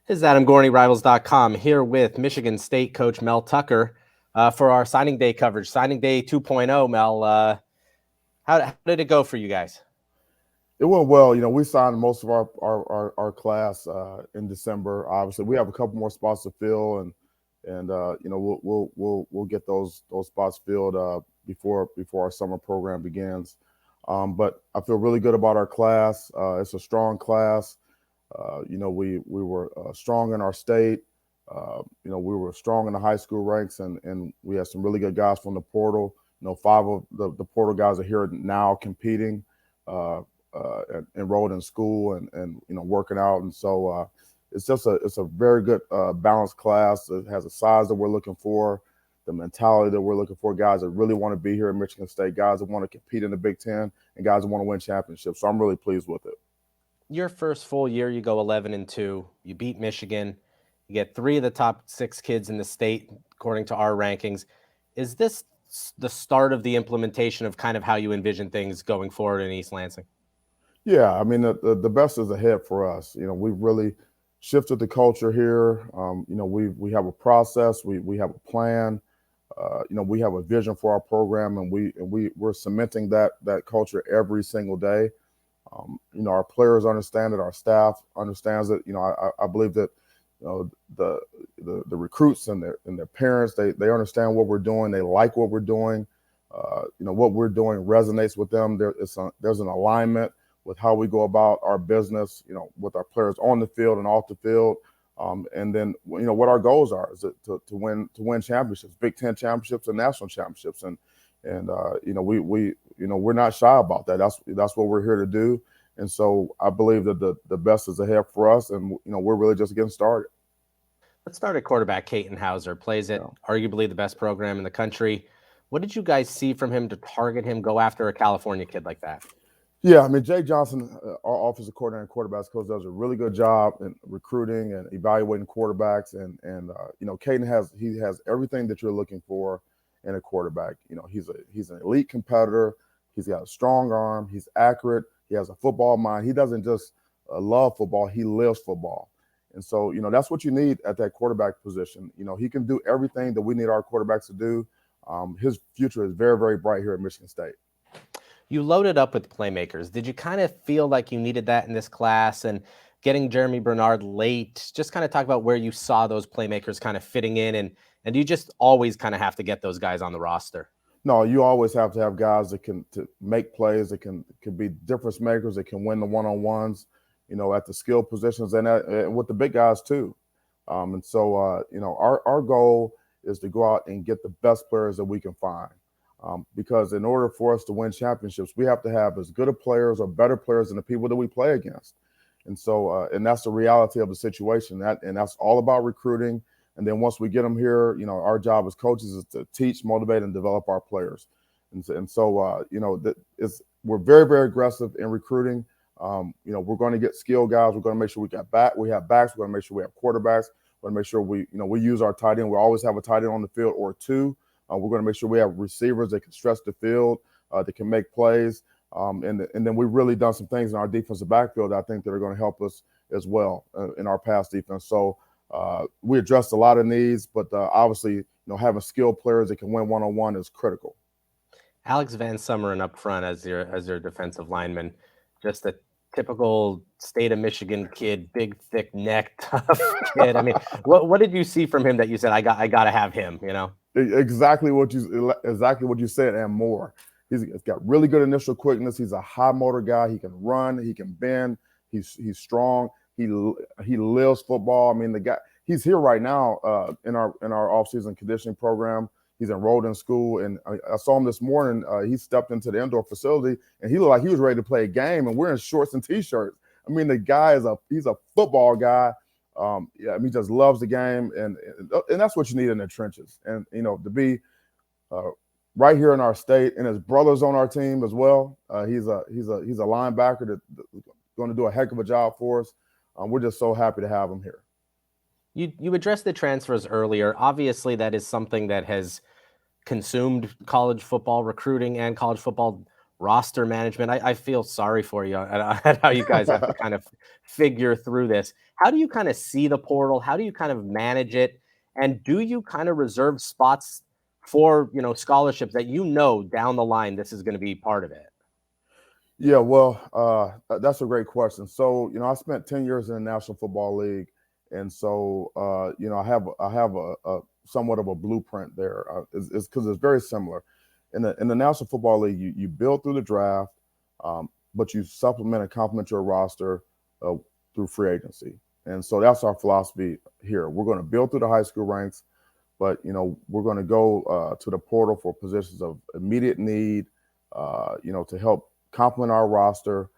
This is Adam Gorney, Rivals.com, here with Michigan State coach Mel Tucker for our signing day coverage. Signing day 2.0, Mel. How did it go for you guys? It went well. We signed most of our class in December. Obviously, we have a couple more spots to fill, and we'll get those spots filled before our summer program begins. But I feel really good about our class. It's a strong class. We were strong in our state. We were strong in the high school ranks, and we had some really good guys from the portal. Five of the portal guys are here now competing. Uh, Enrolled in school and working out, and so it's a very good balanced class. It has a size that we're looking for, the mentality that we're looking for. Guys that really want to be here at Michigan State, guys that want to compete in the Big Ten, and guys that want to win championships. So I'm really pleased with it. Your first full year, you go 11-2. You beat Michigan. You get three of the top six kids in the state, according to our rankings. Is this the start of the implementation of kind of how you envision things going forward in East Lansing? Yeah, I mean the best is ahead for us. We've really shifted the culture here. We have a process. We have a plan. We have a vision for our program, and we're cementing that culture every single day. Our players understand it. Our staff understands it. I believe that the recruits and their parents, they understand what we're doing. They like what we're doing. What we're doing resonates with them. There's an alignment with how we go about our business, with our players on the field and off the field. And then, what our goals are is to win championships, Big Ten championships and national championships. And we're not shy about that. That's what we're here to do. And so I believe that the best is ahead for us, and we're really just getting started. Let's start at quarterback. Katin plays at Yeah. arguably the best program in the country. What did you guys see from him to target him, go after a California kid like that? Yeah, I mean, Jay Johnson, our offensive coordinator and quarterbacks coach, does a really good job in recruiting and evaluating quarterbacks. And Kaden has everything that you're looking for in a quarterback. He's an elite competitor. He's got a strong arm. He's accurate. He has a football mind. He doesn't just love football. He lives football. And so that's what you need at that quarterback position. He can do everything that we need our quarterbacks to do. His future is very, very bright here at Michigan State. You loaded up with playmakers. Did you kind of feel like you needed that in this class, and getting Jeremy Bernard late? Just kind of talk about where you saw those playmakers kind of fitting in, and do you just always kind of have to get those guys on the roster? No, you always have to have guys that can to make plays, that can be difference makers, that can win the one-on-ones, at the skill positions and with the big guys too. And so our goal is to go out and get the best players that we can find. Because in order for us to win championships, we have to have as good of players or better players than the people that we play against. And so, and that's the reality of the situation. That's all about recruiting. And then once we get them here, our job as coaches is to teach, motivate, and develop our players. We're very, very aggressive in recruiting. We're going to get skilled guys. We're going to make sure we have backs. We're going to make sure we have quarterbacks. We're going to make sure we use our tight end. We always have a tight end on the field or two. We're going to make sure we have receivers that can stretch the field, that can make plays. And then we've really done some things in our defensive backfield that I think that are going to help us as well in our pass defense. So we addressed a lot of needs, but obviously, having skilled players that can win one-on-one is critical. Alex VanSumeren up front as your defensive lineman, just a typical state of Michigan kid, big, thick neck, tough kid. I mean, what did you see from him that you said I got to have him? Exactly what you said and more. He's got really good initial quickness. He's a high motor guy. He can run. He can bend. He's strong. He lives football. I mean, the guy, he's here right now in our offseason conditioning program. He's enrolled in school, and I saw him this morning. He stepped into the indoor facility, and he looked like he was ready to play a game. And we're in shorts and t-shirts. I mean, the guy he's a football guy. He just loves the game, and that's what you need in the trenches. And to be right here in our state, and his brother's on our team as well. He's a linebacker that's going to do a heck of a job for us. We're just so happy to have him here. You addressed the transfers earlier. Obviously, that is something that has consumed college football recruiting and college football roster management. I feel sorry for you at how you guys have to kind of figure through this. How do you kind of see the portal? How do you kind of manage it? And do you kind of reserve spots for, scholarships that down the line this is going to be part of it? Yeah, well, that's a great question. So, I spent 10 years in the National Football League, and so I have a somewhat of a blueprint there. It's because it's very similar. In the National Football League, you build through the draft, but you supplement and complement your roster uh, through free agency. And so that's our philosophy here. We're going to build through the high school ranks, but we're going to go to the portal for positions of immediate need, to help complement our roster,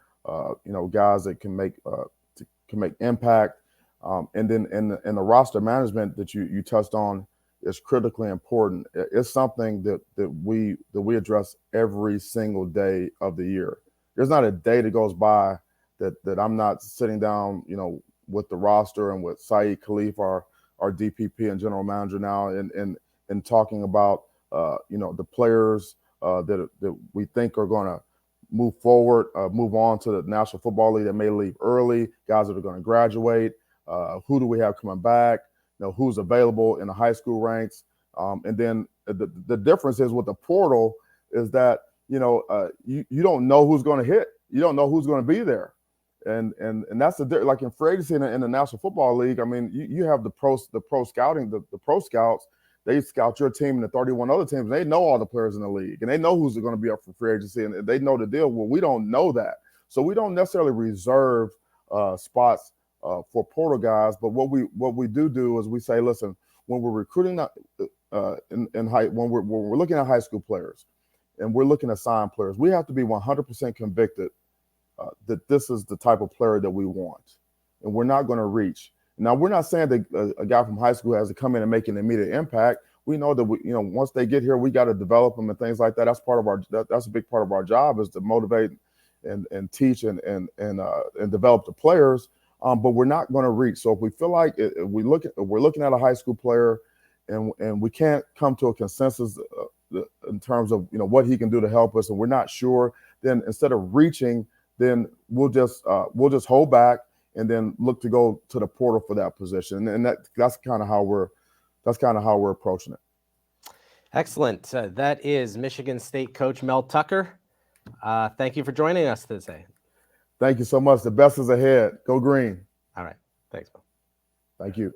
guys that can make impact, and then in the roster management that you touched on is critically important. It's something that we address every single day of the year. There's not a day that goes by that I'm not sitting down, with the roster and with Saeed Khalif, our DPP and general manager now, and talking about the players that we think are going to move forward, move on to the National Football League that may leave early, guys that are going to graduate, who do we have coming back, who's available in the high school ranks. And then the difference is with the portal is that, you don't know who's going to hit. You don't know who's going to be there. And that's like in free agency in the National Football League. I mean, you have the pro scouting, the pro scouts. They scout your team and the 31 other teams. And they know all the players in the league, and they know who's going to be up for free agency, and they know the deal. Well, we don't know that, so we don't necessarily reserve spots for portal guys. But what we do is we say, listen, when we're recruiting when we're looking at high school players, and we're looking at sign players, we have to be 100% convicted that this is the type of player that we want, and we're not going to reach. Now, we're not saying that a guy from high school has to come in and make an immediate impact. We know that once they get here, we got to develop them and things like that. That's part of that's a big part of our job, is to motivate and teach and develop the players. But we're not going to reach. So if we feel like we're looking at a high school player, and we can't come to a consensus in terms of what he can do to help us, and we're not sure, then instead of reaching, then we'll just hold back and then look to go to the portal for that position. And that's kind of how we're approaching it. Excellent. That is Michigan State coach Mel Tucker. Thank you for joining us today. Thank you so much. The best is ahead. Go green. All right. Thanks, Mel. Thank you.